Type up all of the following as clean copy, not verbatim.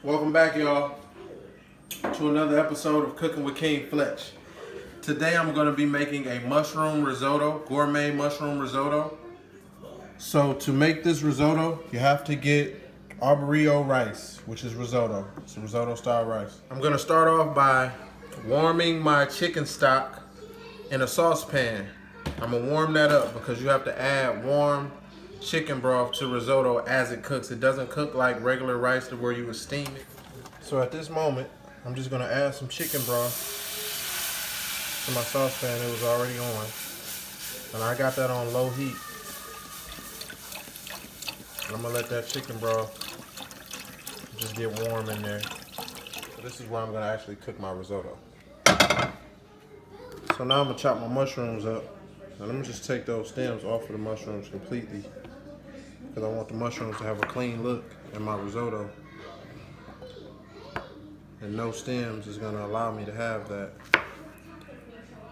Welcome back, y'all, to another episode of Cooking with King Fletch. Today I'm going to be making a mushroom risotto, gourmet mushroom risotto. So to make this risotto, you have to get arborio rice, which is risotto. It's a risotto style rice. I'm going to start off by warming my chicken stock in a saucepan. I'm going to warm that up because you have to add warm chicken broth to risotto as it cooks. It doesn't cook like regular rice to where you would steam it. So at this moment, I'm just gonna add some chicken broth to my saucepan. It was already on, and I got that on low heat. And I'm gonna let that chicken broth just get warm in there. So this is where I'm gonna actually cook my risotto. So now I'm gonna chop my mushrooms up, and I'm gonna just take those stems off of the mushrooms completely, because I want the mushrooms to have a clean look in my risotto. And no stems is going to allow me to have that.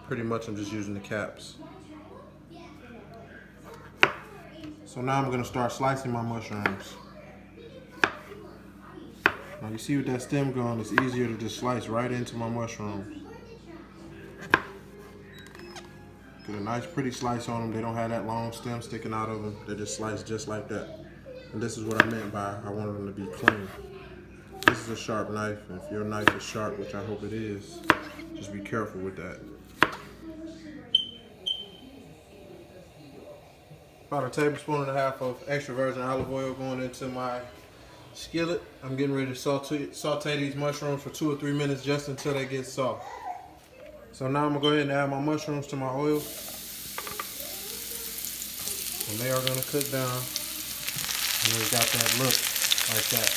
Pretty much I'm just using the caps. So now I'm going to start slicing my mushrooms. Now you see with that stem going, it's easier to just slice right into my mushrooms. Get a nice pretty slice on them. They don't have that long stem sticking out of them. They're just sliced just like that. And this is what I meant by I wanted them to be clean. This is a sharp knife, and if your knife is sharp, which I hope it is, just be careful with that. About a tablespoon and a half of extra virgin olive oil going into my skillet. I'm getting ready to saute these mushrooms for 2 or 3 minutes just until they get soft. So now I'm going to go ahead and add my mushrooms to my oil. And they are going to cook down. And they got that look like that.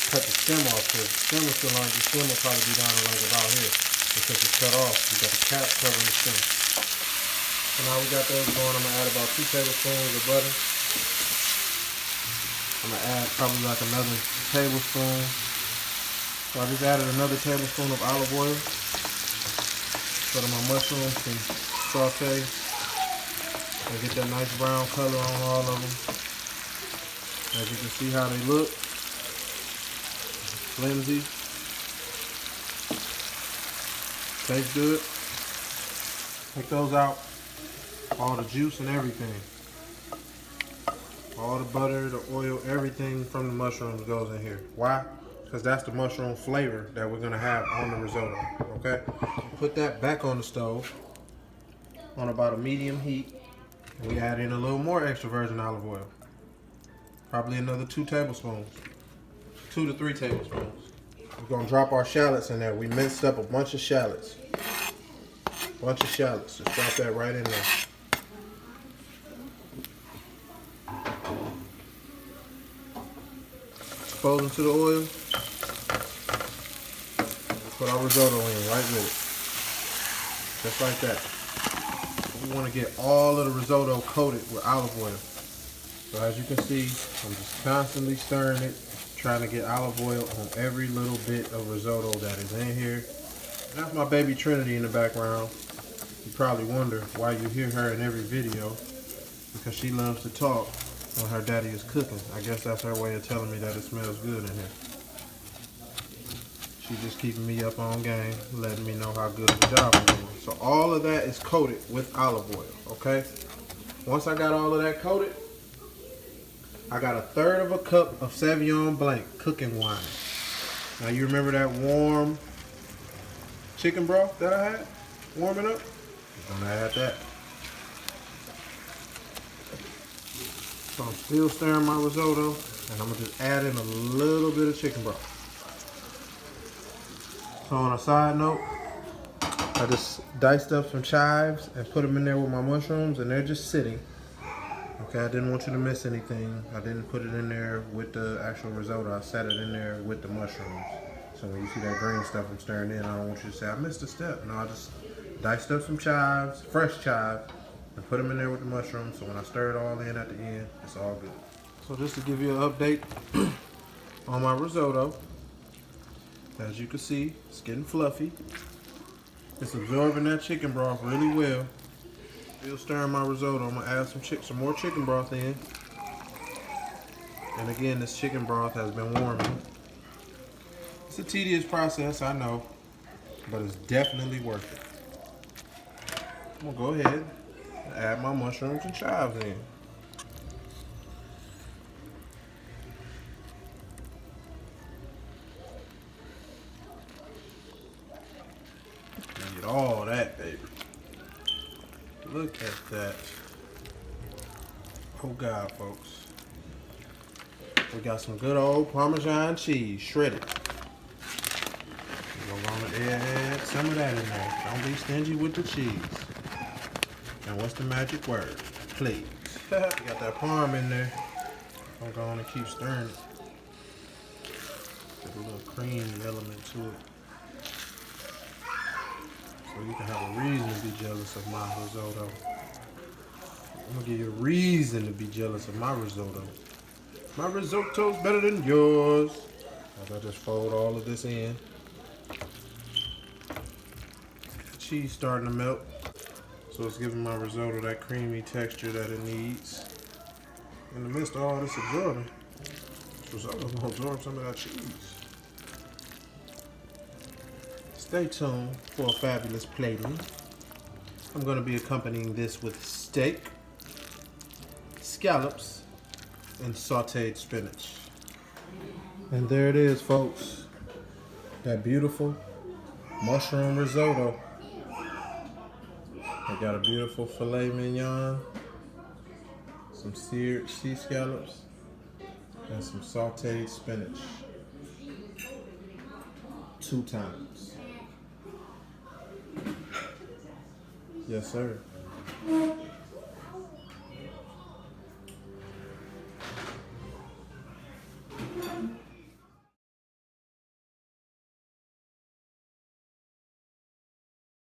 Cut the stem off, because the stem is still on. The stem will probably be down like about here. Because it's cut off, you got the cap covering the stem. So now we got those going. I'm gonna add about 2 tablespoons of butter. I'm gonna add probably like another tablespoon. So I just added another tablespoon of olive oil so that my mushrooms can saute and get that nice brown color on all of them. As you can see how they look. Flimsy. Tastes good. Take those out. All the juice and everything. All the butter, the oil, everything from the mushrooms goes in here. Why? Because that's the mushroom flavor that we're going to have on the risotto. Okay? Put that back on the stove on about a medium heat. And we add in a little more extra virgin olive oil. Probably another 2 tablespoons. 2 to 3 tablespoons. We're going to drop our shallots in there. We minced up a bunch of shallots. Just drop that right in there. Expose them to the oil. Put our risotto in right with it. Just like that. We want to get all of the risotto coated with olive oil. So as you can see, I'm just constantly stirring it, trying to get olive oil on every little bit of risotto that is in here. And that's my baby Trinity in the background. You probably wonder why you hear her in every video, because she loves to talk when her daddy is cooking. I guess that's her way of telling me that it smells good in here. She's just keeping me up on game, letting me know how good of a job I'm doing. So all of that is coated with olive oil, okay? Once I got all of that coated, I got 1/3 of a cup of sauvignon blanc cooking wine. Now you remember that warm chicken broth that I had warming up? I'm gonna add that. So I'm still stirring my risotto, and I'm gonna just add in a little bit of chicken broth. So on a side note, I just diced up some chives and put them in there with my mushrooms, and they're just sitting. Okay, I didn't want you to miss anything. I didn't put it in there with the actual risotto. I set it in there with the mushrooms. So when you see that green stuff I'm stirring in, I don't want you to say, I missed a step. No, I just diced up some chives, fresh chives, and put them in there with the mushrooms. So when I stir it all in at the end, it's all good. So just to give you an update on my risotto, as you can see, it's getting fluffy. It's absorbing that chicken broth really well. Still stirring my risotto. I'm gonna add some more chicken broth in. And again, this chicken broth has been warming. It's a tedious process, I know, but it's definitely worth it. I'm gonna go ahead and add my mushrooms and chives in. Get all that, baby. Look at that. Oh God, folks. We got some good old Parmesan cheese, shredded. We're gonna add some of that in there. Don't be stingy with the cheese. And what's the magic word? Please. We got that parm in there. I'm going to keep stirring it. Get a little cream element to it. So you can have a reason to be jealous of my risotto. I'm gonna give you a reason to be jealous of my risotto. My risotto's better than yours. As I just fold all of this in. Cheese starting to melt. So it's giving my risotto that creamy texture that it needs. In the midst of all this absorbing, this risotto's gonna absorb some of that cheese. Stay tuned for a fabulous plating. I'm gonna be accompanying this with steak, scallops, and sauteed spinach. And there it is, folks. That beautiful mushroom risotto. I got a beautiful filet mignon, some seared sea scallops, and some sauteed spinach. 2 times. Yes, sir.